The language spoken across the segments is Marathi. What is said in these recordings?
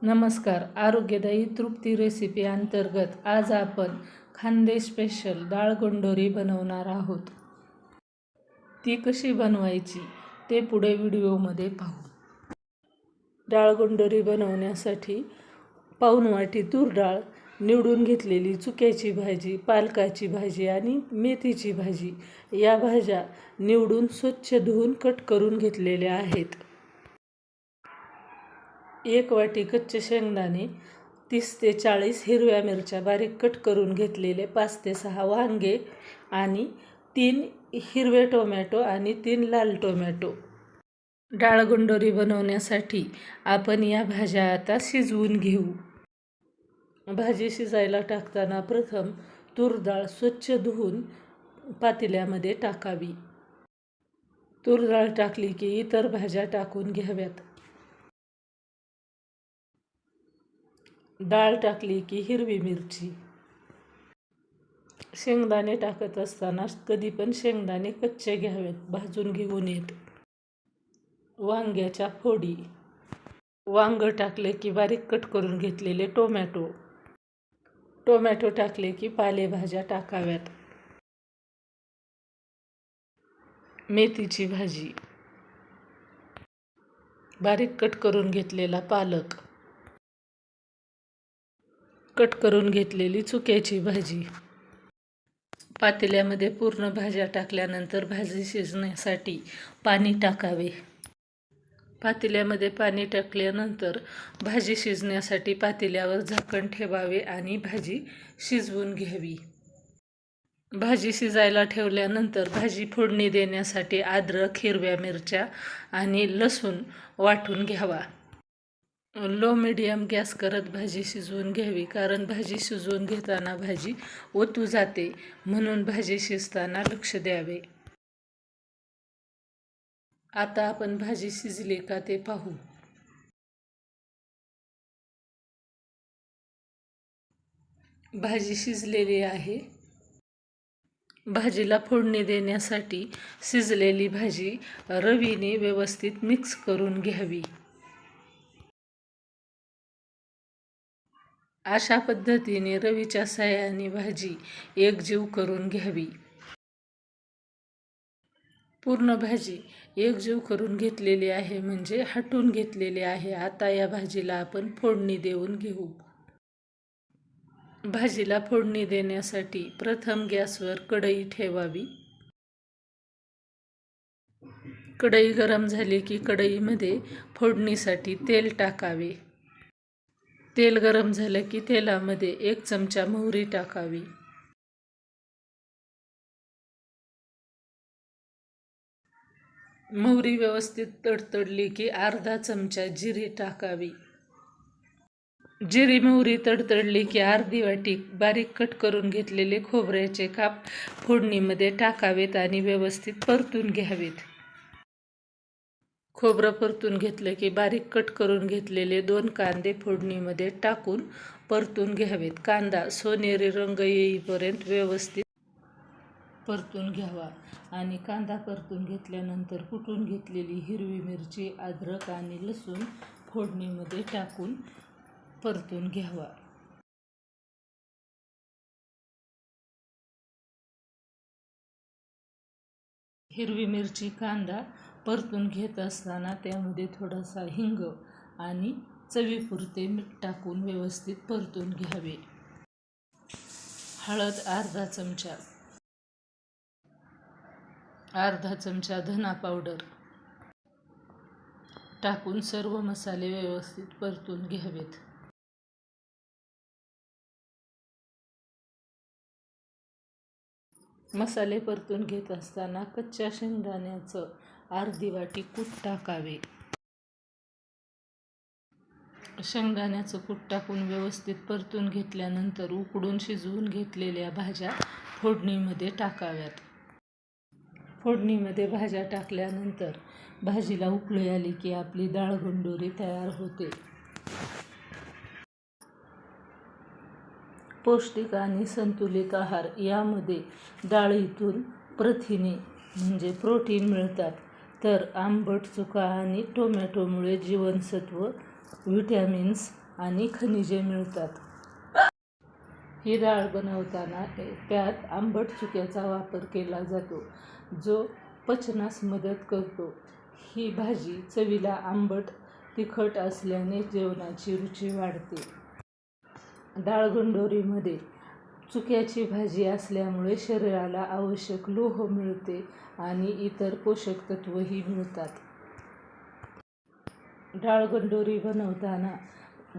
नमस्कार. आरोग्यदायी तृप्ती रेसिपी अंतर्गत आज आपण खानदेश स्पेशल डाळ गोंडोरी बनवणार आहोत. ती कशी बनवायची ते पुढे व्हिडिओमध्ये पाहू. डाळ गोंडोरी बनवण्यासाठी पाऊण वाटी तूर डाळ, निवडून घेतलेली चुक्याची भाजी, पालकाची भाजी आणि मेथीची भाजी या भाज्या निवडून स्वच्छ धुवून कट करून घेतलेल्या आहेत. 1 वाटी कच्चे शेंगदाणे, 30 ते 40 हिरव्या मिरच्या बारीक कट करून घेतलेले, 5 ते 6 वांगे आणि 3 हिरवे टोमॅटो आणि 3 लाल टोमॅटो. डाळ गोंडोरी बनवण्यासाठी आपण या भाज्या आता शिजवून घेऊ. भाजी शिजायला टाकताना प्रथम तूर डाळ स्वच्छ धुवून पातेल्यामध्ये टाकावी. तूर डाळ टाकली की इतर भाज्या टाकून घ्याव्यात. डाळ टाकली की हिरवी मिरची. शेंगदाणे टाकत असताना कधी पण शेंगदाणे कच्चे घ्यावेत, भाजून घेऊ नयेत. वांग्याच्या फोडी. वांग टाकले की बारीक कट करून घेतलेले टोमॅटो. टोमॅटो टाकले की पालेभाज्या टाकाव्यात. मेथीची भाजी. बारीक कट करून घेतलेला पालक. कट करून घेतलेली चुक्याची भाजी. पातेल्यामध्ये पूर्ण भाज्या टाकल्यानंतर भाजी शिजण्यासाठी पाणी टाकावे. पातेल्यामध्ये पाणी टाकल्यानंतर भाजी शिजण्यासाठी पातेल्यावर झाकण ठेवावे आणि भाजी शिजवून घ्यावी. भाजी शिजायला ठेवल्यानंतर भाजी फोडणी देण्यासाठी अद्रक, हिरव्या मिरच्या आणि लसूण वाटून घ्यावा. लो मीडियम गॅस करत भाजी शिजवून घ्यावी, कारण भाजी शिजवून घेताना भाजी ओतू जाते, म्हणून भाजी शिजताना लक्ष द्यावे. आता आपण भाजी शिजली का ते पाहू. भाजी शिजलेली आहे. भाजीला फोडणी देण्यासाठी शिजलेली भाजी रवीने व्यवस्थित मिक्स करून घ्यावी. अशा पद्धतीने रवीच्या साहाय्याने भाजी एकजीव करून घ्यावी. पूर्ण भाजी एकजीव करून घेतलेली आहे, म्हणजे हटून घेतलेली आहे. आता या भाजीला आपण फोडणी देऊन घेऊ. भाजीला फोडणी देण्यासाठी प्रथम गॅसवर कढई ठेवावी. कढई गरम झाली की कढईमध्ये फोडणीसाठी तेल टाकावे. तेल गरम झालं की तेलामध्ये 1 चमचा मोहरी टाकावी. मोहरी व्यवस्थित तडतडली की अर्धा चमचा जिरे टाकावी. जिरी मोहरी तडतडली की अर्धी वाटी बारीक कट करून घेतलेले खोबऱ्याचे काप फोडणीमध्ये टाकावेत आणि व्यवस्थित परतून घ्यावेत. खोबरं परतून घेतलं की बारीक कट करून घेतलेले 2 कांदे फोडणीमध्ये टाकून परतून घ्यावेत. कांदा सोनेरी रंग येईपर्यंत व्यवस्थित परतून घ्यावा आणि कांदा परतून घेतल्यानंतर कुटून घेतलेली हिरवी मिरची, अद्रक आणि लसूण फोडणीमध्ये टाकून परतून घ्यावा. हिरवी मिरची, कांदा परतून घेत असताना त्यामध्ये थोडासा हिंग आणि चवीपुरते मीठ टाकून व्यवस्थित परतून घ्यावे. हळद अर्धा चमचा धना पावडर टाकून सर्व मसाले व्यवस्थित परतून घ्यावेत. मसाले परतून घेत असताना कच्च्या शेंगदाण्याचं अर्धी वाटी कूट टाकावे. शेंगदाण्याचं कूट टाकून व्यवस्थित परतून घेतल्यानंतर उकडून शिजवून घेतलेल्या भाज्या फोडणीमध्ये टाकाव्यात. फोडणीमध्ये भाज्या टाकल्यानंतर भाजीला उकळी आली की आपली डाळ गोंडोरी तयार होते. पौष्टिक आणि संतुलित आहार. यामध्ये डाळीतून प्रथिने म्हणजे प्रोटीन मिळतात, तर आंबट चुका आणि टोमॅटोमुळे जीवनसत्व, व्हिटॅमिन्स आणि खनिजे मिळतात. ही डाळ बनवताना त्यात आंबट चुक्याचा वापर केला जातो, जो पचनास मदत करतो. ही भाजी चवीला आंबट तिखट असल्याने जेवणाची रुची वाढते. डाळगंडोरीमध्ये चुक्याची भाजी असल्यामुळे शरीराला आवश्यक लोह मिळते आणि इतर पोषक तत्वही मिळतात. डाळगंडोरी बनवताना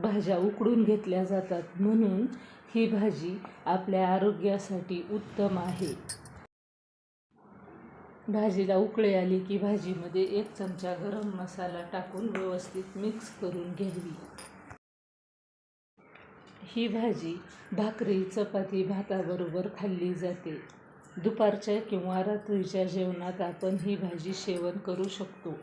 भाज्या उकडून घेतल्या जातात, म्हणून ही भाजी आपल्या आरोग्यासाठी उत्तम आहे. भाजीला उकळी आली की भाजीमध्ये 1 चमचा गरम मसाला टाकून व्यवस्थित मिक्स करून घ्यावी. ही भाजी भाकरी, चपाती, भाताबरोबर खाल्ली जाते. दुपारच्या किंवा रात्रीच्या जेवणात आपण ही भाजी सेवन करू शकतो.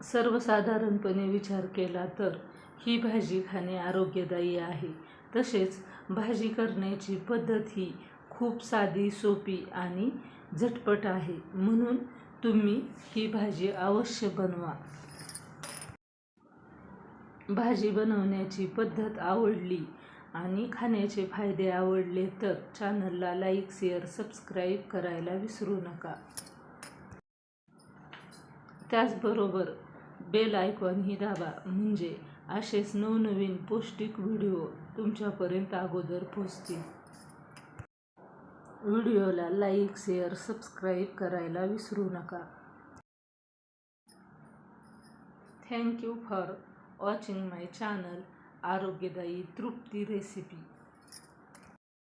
सर्वसाधारणपणे विचार केला तर ही भाजी खाणे आरोग्यदायी आहे. तसेच भाजी करण्याची पद्धत ही खूप साधी, सोपी आणि झटपट आहे, म्हणून तुम्ही ही भाजी अवश्य बनवा. भाजी बनवण्याची पद्धत आवडली आणि खाण्याचे फायदे आवडले तर चॅनलला लाईक, शेअर, सबस्क्राईब करायला विसरू नका. त्याचबरोबर बेल आयकॉनही दाबा, म्हणजे असेच नवनवीन पौष्टिक व्हिडिओ तुमच्यापर्यंत अगोदर पोहोचतील. व्हिडिओला लाईक, शेअर, सबस्क्राईब करायला विसरू नका. Thank you for watching my channel आरोग्यदायी तृप्ती रेसिपी.